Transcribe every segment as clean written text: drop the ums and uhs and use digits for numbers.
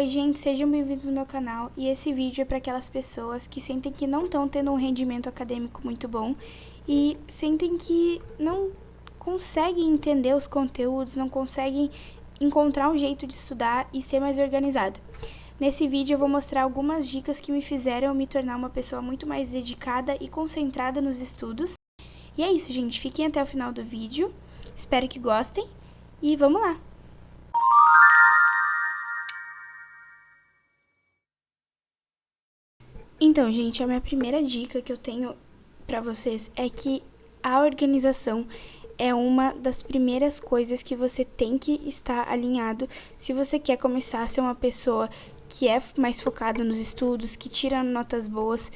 Oi gente, sejam bem-vindos ao meu canal e esse vídeo é para aquelas pessoas que sentem que não estão tendo um rendimento acadêmico muito bom e sentem que não conseguem entender os conteúdos, não conseguem encontrar um jeito de estudar e ser mais organizado. Nesse vídeo eu vou mostrar algumas dicas que me fizeram eu me tornar uma pessoa muito mais dedicada e concentrada nos estudos. E é isso, gente, fiquem até o final do vídeo, espero que gostem e vamos lá! Então, gente, a minha primeira dica que eu tenho pra vocês é que a organização é uma das primeiras coisas que você tem que estar alinhado se você quer começar a ser uma pessoa que é mais focada nos estudos, que tira notas boas.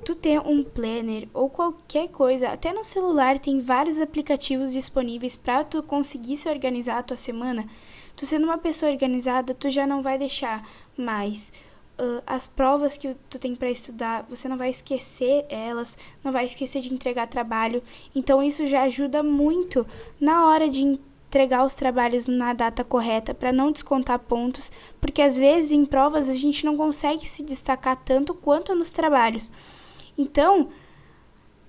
Tu ter um planner ou qualquer coisa, até no celular tem vários aplicativos disponíveis para tu conseguir se organizar a tua semana. Tu sendo uma pessoa organizada, tu já não vai deixar mais as provas que tu tem para estudar, você não vai esquecer elas, não vai esquecer de entregar trabalho. Então isso já ajuda muito na hora de entregar os trabalhos na data correta para não descontar pontos, porque às vezes em provas a gente não consegue se destacar tanto quanto nos trabalhos. Então,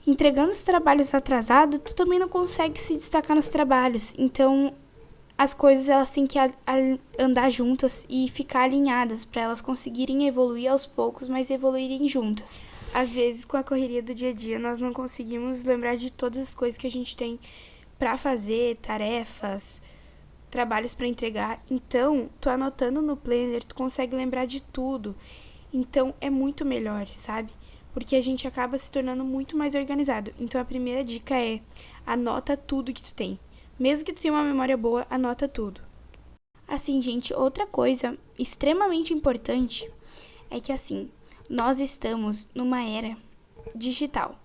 entregando os trabalhos atrasados, tu também não consegue se destacar nos trabalhos. Então, as coisas elas têm que andar juntas e ficar alinhadas para elas conseguirem evoluir aos poucos, mas evoluírem juntas. Às vezes, com a correria do dia a dia, nós não conseguimos lembrar de todas as coisas que a gente tem para fazer, tarefas, trabalhos para entregar. Então, tu anotando no planner, tu consegue lembrar de tudo. Então, é muito melhor, sabe? Porque a gente acaba se tornando muito mais organizado. Então, a primeira dica é: anota tudo que tu tem. Mesmo que tu tenha uma memória boa, anota tudo. Assim, gente, outra coisa extremamente importante é que, assim, nós estamos numa era digital,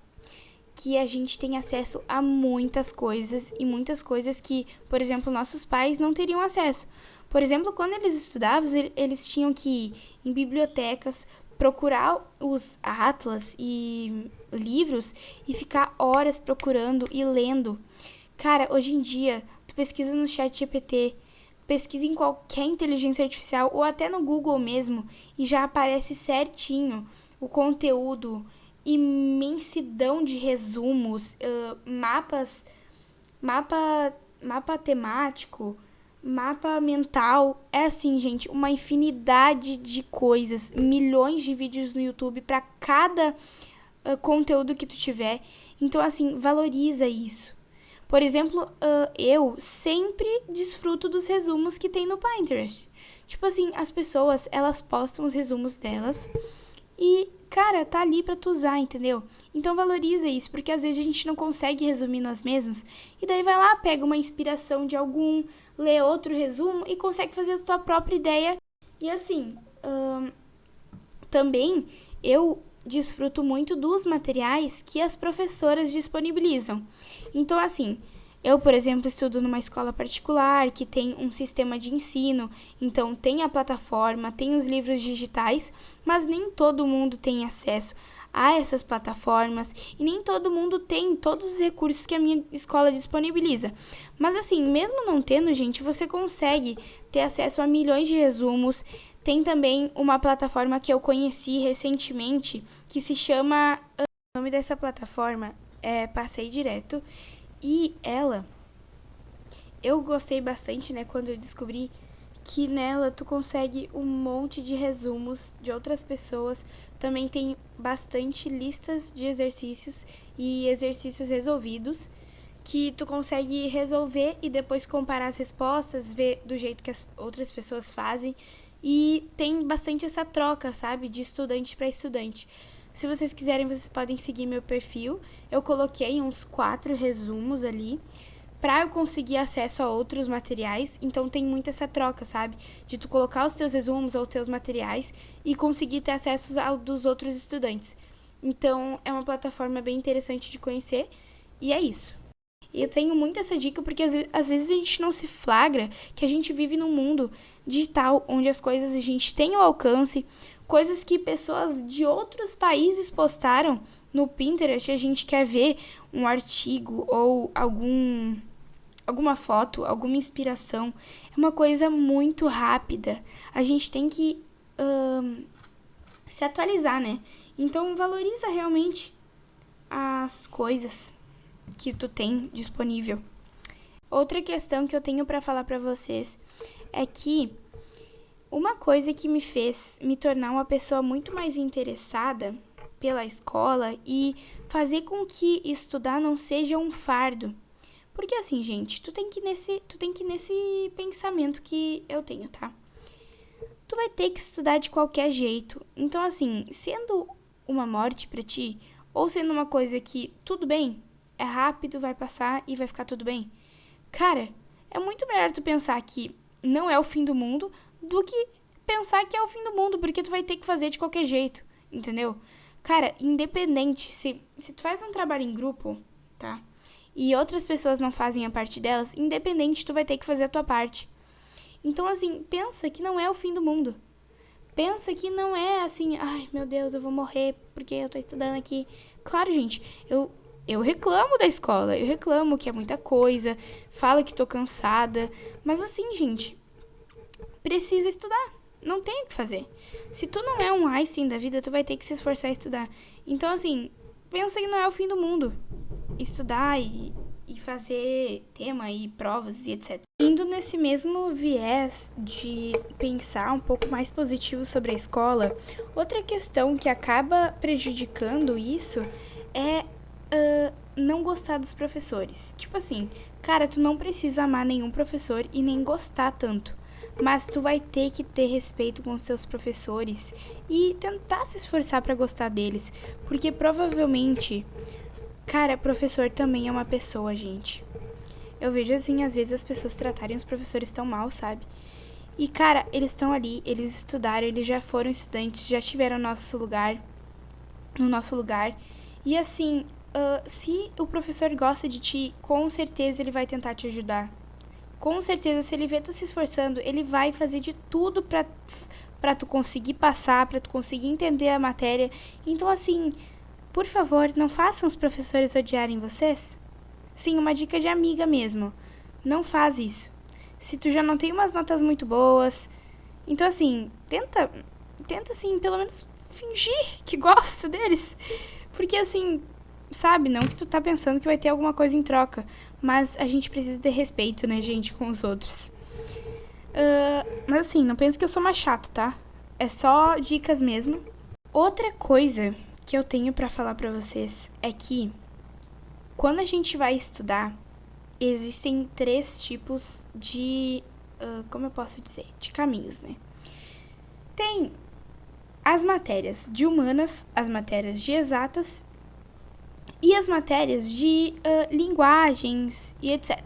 que a gente tem acesso a muitas coisas e muitas coisas que, por exemplo, nossos pais não teriam acesso. Por exemplo, quando eles estudavam, eles tinham que ir em bibliotecas, procurar os atlas e livros e ficar horas procurando e lendo. Cara, hoje em dia, tu pesquisa no ChatGPT, pesquisa em qualquer inteligência artificial ou até no Google mesmo e já aparece certinho o conteúdo, imensidão de resumos, mapa temático, mapa mental. É assim, gente, uma infinidade de coisas, milhões de vídeos no YouTube para cada conteúdo que tu tiver. Então, assim, valoriza isso. Por exemplo, eu sempre desfruto dos resumos que tem no Pinterest. Tipo assim, as pessoas, elas postam os resumos delas e, cara, tá ali pra tu usar, entendeu? Então valoriza isso, porque às vezes a gente não consegue resumir nós mesmos. E daí vai lá, pega uma inspiração de algum, lê outro resumo e consegue fazer a sua própria ideia. E assim, também eu desfruto muito dos materiais que as professoras disponibilizam. Então, assim, eu, por exemplo, estudo numa escola particular que tem um sistema de ensino, então tem a plataforma, tem os livros digitais, mas nem todo mundo tem acesso a essas plataformas e nem todo mundo tem todos os recursos que a minha escola disponibiliza. Mas assim, mesmo não tendo, gente, você consegue ter acesso a milhões de resumos. Tem também uma plataforma que eu conheci recentemente que se chama... O nome dessa plataforma é Passei Direto. E eu gostei bastante, né, quando eu descobri que nela tu consegue um monte de resumos de outras pessoas. Também tem bastante listas de exercícios e exercícios resolvidos que tu consegue resolver e depois comparar as respostas, ver do jeito que as outras pessoas fazem. E tem bastante essa troca, sabe, de estudante para estudante. Se vocês quiserem, vocês podem seguir meu perfil. Eu coloquei uns 4 resumos ali para eu conseguir acesso a outros materiais. Então tem muito essa troca, sabe? De tu colocar os teus resumos ou os teus materiais e conseguir ter acesso ao dos outros estudantes. Então é uma plataforma bem interessante de conhecer e é isso. E eu tenho muito essa dica porque às vezes a gente não se flagra que a gente vive num mundo digital onde as coisas a gente tem ao alcance, coisas que pessoas de outros países postaram no Pinterest, a gente quer ver um artigo ou algum alguma foto, alguma inspiração. É uma coisa muito rápida. A gente tem que se atualizar, né? Então, valoriza realmente as coisas que tu tem disponível. Outra questão que eu tenho para falar para vocês é que uma coisa que me fez me tornar uma pessoa muito mais interessada pela escola e fazer com que estudar não seja um fardo. Porque assim, gente, tu tem que ir nesse pensamento que eu tenho, tá? Tu vai ter que estudar de qualquer jeito. Então, assim, sendo uma morte pra ti, ou sendo uma coisa que tudo bem, é rápido, vai passar e vai ficar tudo bem. Cara, é muito melhor tu pensar que não é o fim do mundo do que pensar que é o fim do mundo, porque tu vai ter que fazer de qualquer jeito, entendeu? Cara, independente, se tu faz um trabalho em grupo, tá? E outras pessoas não fazem a parte delas, independente, tu vai ter que fazer a tua parte. Então, assim, pensa que não é o fim do mundo. Pensa que não é assim, ai, meu Deus, eu vou morrer porque eu tô estudando aqui. Claro, gente, eu reclamo da escola, eu reclamo que é muita coisa, falo que tô cansada, mas assim, gente, precisa estudar, não tem o que fazer. Se tu não é um Einstein da vida, tu vai ter que se esforçar a estudar. Então, assim, pensa que não é o fim do mundo. Estudar e fazer tema e provas e etc. Indo nesse mesmo viés de pensar um pouco mais positivo sobre a escola, outra questão que acaba prejudicando isso é não gostar dos professores. Tipo assim, cara, tu não precisa amar nenhum professor e nem gostar tanto, mas tu vai ter que ter respeito com os seus professores e tentar se esforçar pra gostar deles, porque provavelmente, cara, professor também é uma pessoa, gente. Eu vejo assim, às vezes as pessoas tratarem os professores tão mal, sabe? E, cara, eles estão ali, eles estudaram, eles já foram estudantes, já tiveram no nosso lugar. E assim, se o professor gosta de ti, com certeza ele vai tentar te ajudar. Com certeza, se ele vê tu se esforçando, ele vai fazer de tudo pra tu conseguir passar, pra tu conseguir entender a matéria. Então, assim, por favor, não façam os professores odiarem vocês. Sim, uma dica de amiga mesmo. Não faz isso. Se tu já não tem umas notas muito boas, então assim, tenta assim, pelo menos fingir que gosta deles. Porque assim, sabe, não que tu tá pensando que vai ter alguma coisa em troca, mas a gente precisa ter respeito, né, gente, com os outros. Mas assim, não pense que eu sou uma chata, tá? É só dicas mesmo. Outra coisa que eu tenho pra falar pra vocês é que quando a gente vai estudar, existem 3 tipos de, como eu posso dizer, de caminhos, né? Tem as matérias de humanas, as matérias de exatas e as matérias de linguagens e etc.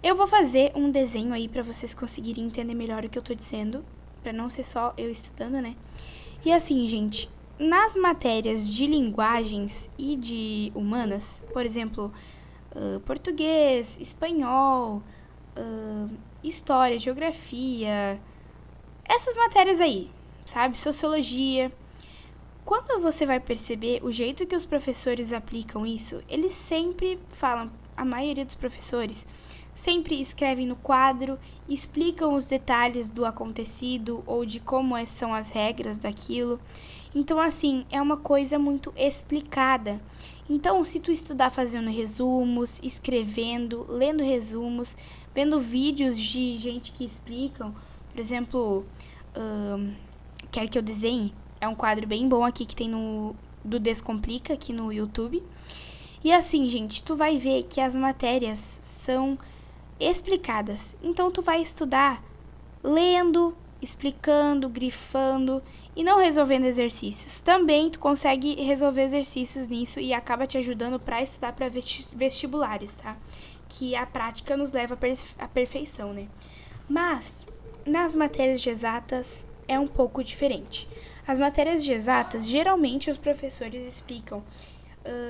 Eu vou fazer um desenho aí pra vocês conseguirem entender melhor o que eu tô dizendo, pra não ser só eu estudando, né? E assim, gente, nas matérias de linguagens e de humanas, por exemplo, português, espanhol, história, geografia, essas matérias aí, sabe? Sociologia. Quando você vai perceber o jeito que os professores aplicam isso, eles sempre falam, a maioria dos professores sempre escrevem no quadro, explicam os detalhes do acontecido ou de como são as regras daquilo. Então, assim, é uma coisa muito explicada. Então, se tu estudar fazendo resumos, escrevendo, lendo resumos, vendo vídeos de gente que explicam, por exemplo, Quer que eu desenhe? É um quadro bem bom aqui que tem do Descomplica, aqui no YouTube. E assim, gente, tu vai ver que as matérias são explicadas. Então, tu vai estudar lendo, explicando, grifando e não resolvendo exercícios. Também tu consegue resolver exercícios nisso e acaba te ajudando para estudar para vestibulares, tá? Que a prática nos leva à perfeição, né? Mas nas matérias de exatas é um pouco diferente. As matérias de exatas, geralmente os professores explicam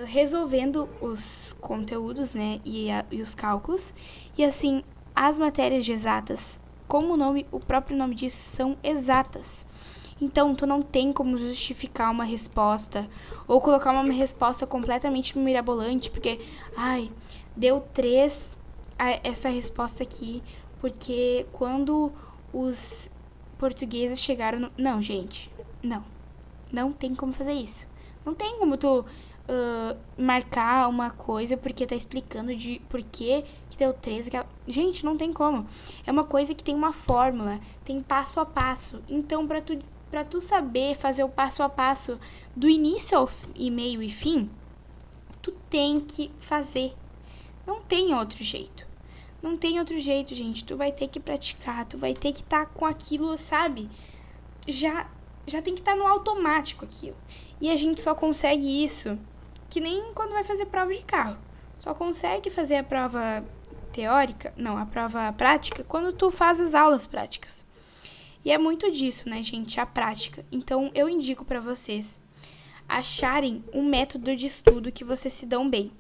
resolvendo os conteúdos, né, e os cálculos. E assim, as matérias de exatas, como o próprio nome diz, são exatas. Então, tu não tem como justificar uma resposta ou colocar uma resposta completamente mirabolante, porque, deu 3 essa resposta aqui, porque quando os portugueses chegaram... Não, gente, não tem como fazer isso. Não tem como tu marcar uma coisa porque tá explicando de por que deu 13. Gente, não tem como. É uma coisa que tem uma fórmula, tem passo a passo. Então, pra tu saber fazer o passo a passo do início ao meio e fim, tu tem que fazer. Não tem outro jeito. Não tem outro jeito, gente. Tu vai ter que praticar, tu vai ter que estar com aquilo, sabe? Já tem que estar no automático aquilo. E a gente só consegue isso que nem quando vai fazer prova de carro. Só consegue fazer a prova teórica, não, a prova prática, quando tu faz as aulas práticas. E é muito disso, né, gente, a prática. Então, eu indico pra vocês acharem um método de estudo que vocês se dão bem,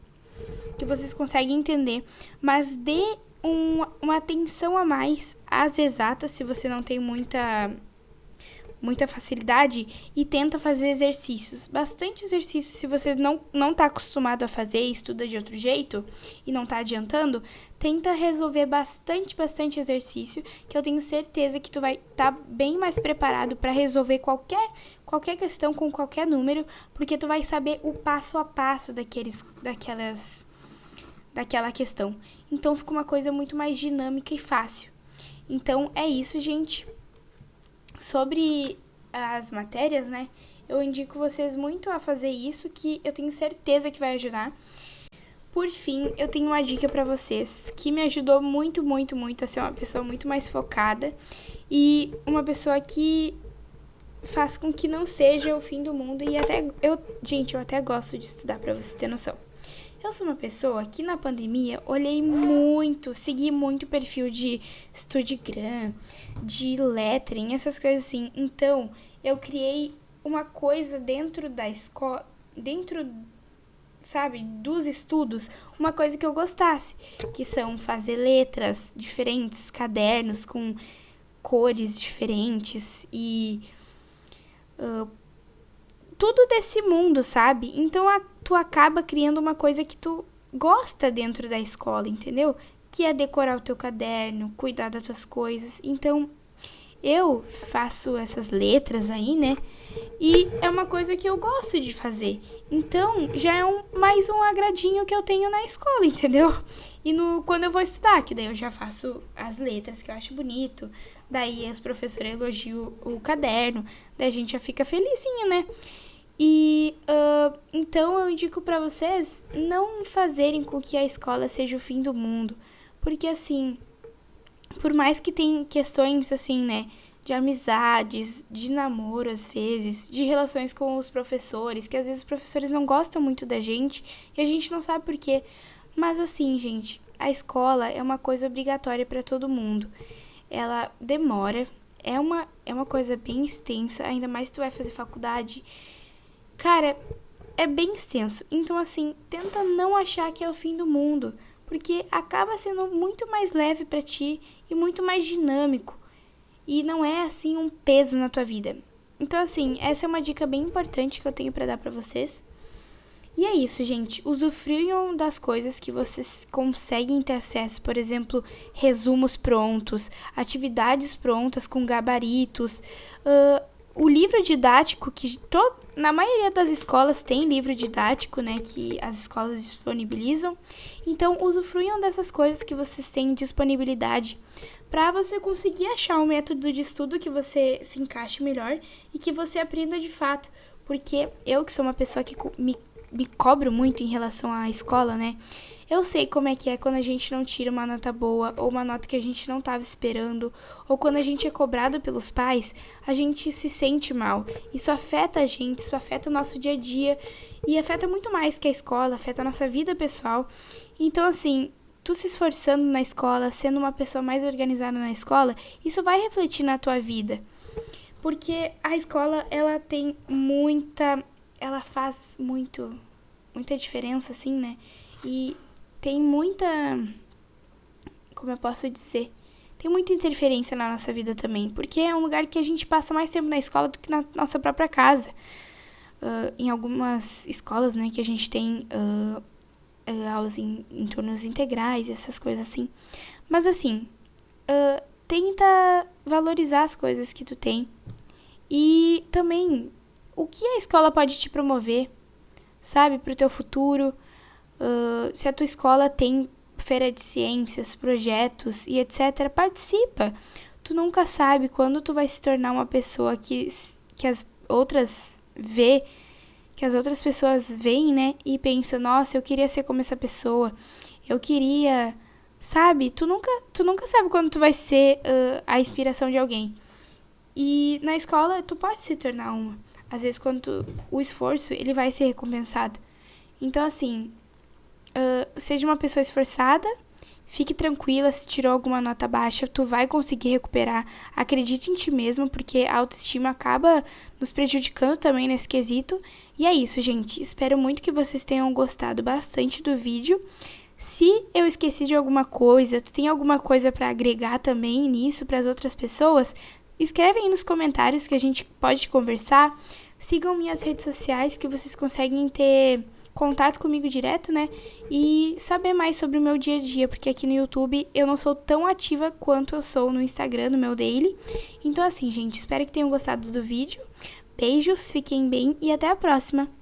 que vocês conseguem entender, mas dê uma atenção a mais às exatas, se você não tem muita facilidade, e tenta fazer exercícios, bastante exercícios. Se você não tá acostumado a fazer e estuda de outro jeito e não tá adiantando, tenta resolver bastante exercício, que eu tenho certeza que tu vai estar bem mais preparado para resolver qualquer questão com qualquer número, porque tu vai saber o passo a passo daquela questão. Então fica uma coisa muito mais dinâmica e fácil. Então é isso, gente. Sobre as matérias, né, eu indico vocês muito a fazer isso, que eu tenho certeza que vai ajudar. Por fim, eu tenho uma dica pra vocês que me ajudou muito a ser uma pessoa muito mais focada e uma pessoa que faz com que não seja o fim do mundo. E eu até gosto de estudar, pra você ter noção. Eu sou uma pessoa que na pandemia segui muito perfil de Studigram, de Lettering, essas coisas assim. Então, eu criei uma coisa dentro da escola, sabe, dos estudos, uma coisa que eu gostasse, que são fazer letras diferentes, cadernos com cores diferentes e tudo desse mundo, sabe? Então, tu acaba criando uma coisa que tu gosta dentro da escola, entendeu? Que é decorar o teu caderno, cuidar das tuas coisas. Então, eu faço essas letras aí, né? E é uma coisa que eu gosto de fazer. Então, já é mais um agradinho que eu tenho na escola, entendeu? E quando eu vou estudar, que daí eu já faço as letras, que eu acho bonito. Daí os professores elogiam o caderno. Daí a gente já fica felizinho, né? E então eu indico pra vocês não fazerem com que a escola seja o fim do mundo. Porque assim, por mais que tem questões assim, né, de amizades, de namoro às vezes, de relações com os professores, que às vezes os professores não gostam muito da gente e a gente não sabe por quê. Mas assim, gente, a escola é uma coisa obrigatória pra todo mundo. Ela demora, é uma coisa bem extensa, ainda mais se tu vai fazer faculdade. Cara, é bem extenso. Então, assim, tenta não achar que é o fim do mundo, porque acaba sendo muito mais leve pra ti e muito mais dinâmico. E não é, assim, um peso na tua vida. Então, assim, essa é uma dica bem importante que eu tenho pra dar pra vocês. E é isso, gente. Usufruam das coisas que vocês conseguem ter acesso. Por exemplo, resumos prontos, atividades prontas com gabaritos, o livro didático, que na maioria das escolas tem livro didático, né, que as escolas disponibilizam. Então, usufruam dessas coisas que vocês têm disponibilidade para você conseguir achar um método de estudo que você se encaixe melhor e que você aprenda de fato. Porque eu, que sou uma pessoa que me cobro muito em relação à escola, né, eu sei como é que é quando a gente não tira uma nota boa, ou uma nota que a gente não estava esperando, ou quando a gente é cobrado pelos pais, a gente se sente mal. Isso afeta a gente, isso afeta o nosso dia a dia, e afeta muito mais que a escola, afeta a nossa vida pessoal. Então, assim, tu se esforçando na escola, sendo uma pessoa mais organizada na escola, isso vai refletir na tua vida. Porque a escola, ela faz muita diferença, assim, né? E tem muita, como eu posso dizer, tem muita interferência na nossa vida também, porque é um lugar que a gente passa mais tempo na escola do que na nossa própria casa. Em algumas escolas, né, que a gente tem aulas em turnos integrais, essas coisas assim. Mas assim, tenta valorizar as coisas que tu tem. E também, o que a escola pode te promover, sabe, pro teu futuro. Se a tua escola tem feira de ciências, projetos e etc., participa. Tu nunca sabe quando tu vai se tornar uma pessoa que as outras que as outras pessoas veem, né, e pensam, nossa, eu queria ser como essa pessoa, eu queria, sabe, tu nunca sabe quando tu vai ser a inspiração de alguém. E na escola tu pode se tornar uma. Às vezes o esforço, ele vai ser recompensado. Então, assim, seja uma pessoa esforçada, fique tranquila, se tirou alguma nota baixa, tu vai conseguir recuperar. Acredite em ti mesmo, porque a autoestima acaba nos prejudicando também nesse quesito. E é isso, gente. Espero muito que vocês tenham gostado bastante do vídeo. Se eu esqueci de alguma coisa, tu tem alguma coisa para agregar também nisso para as outras pessoas, escreve aí nos comentários que a gente pode conversar. Sigam minhas redes sociais que vocês conseguem ter contato comigo direto, né? E saber mais sobre o meu dia a dia, porque aqui no YouTube eu não sou tão ativa quanto eu sou no Instagram, no meu daily. Então assim, gente, espero que tenham gostado do vídeo. Beijos, fiquem bem e até a próxima!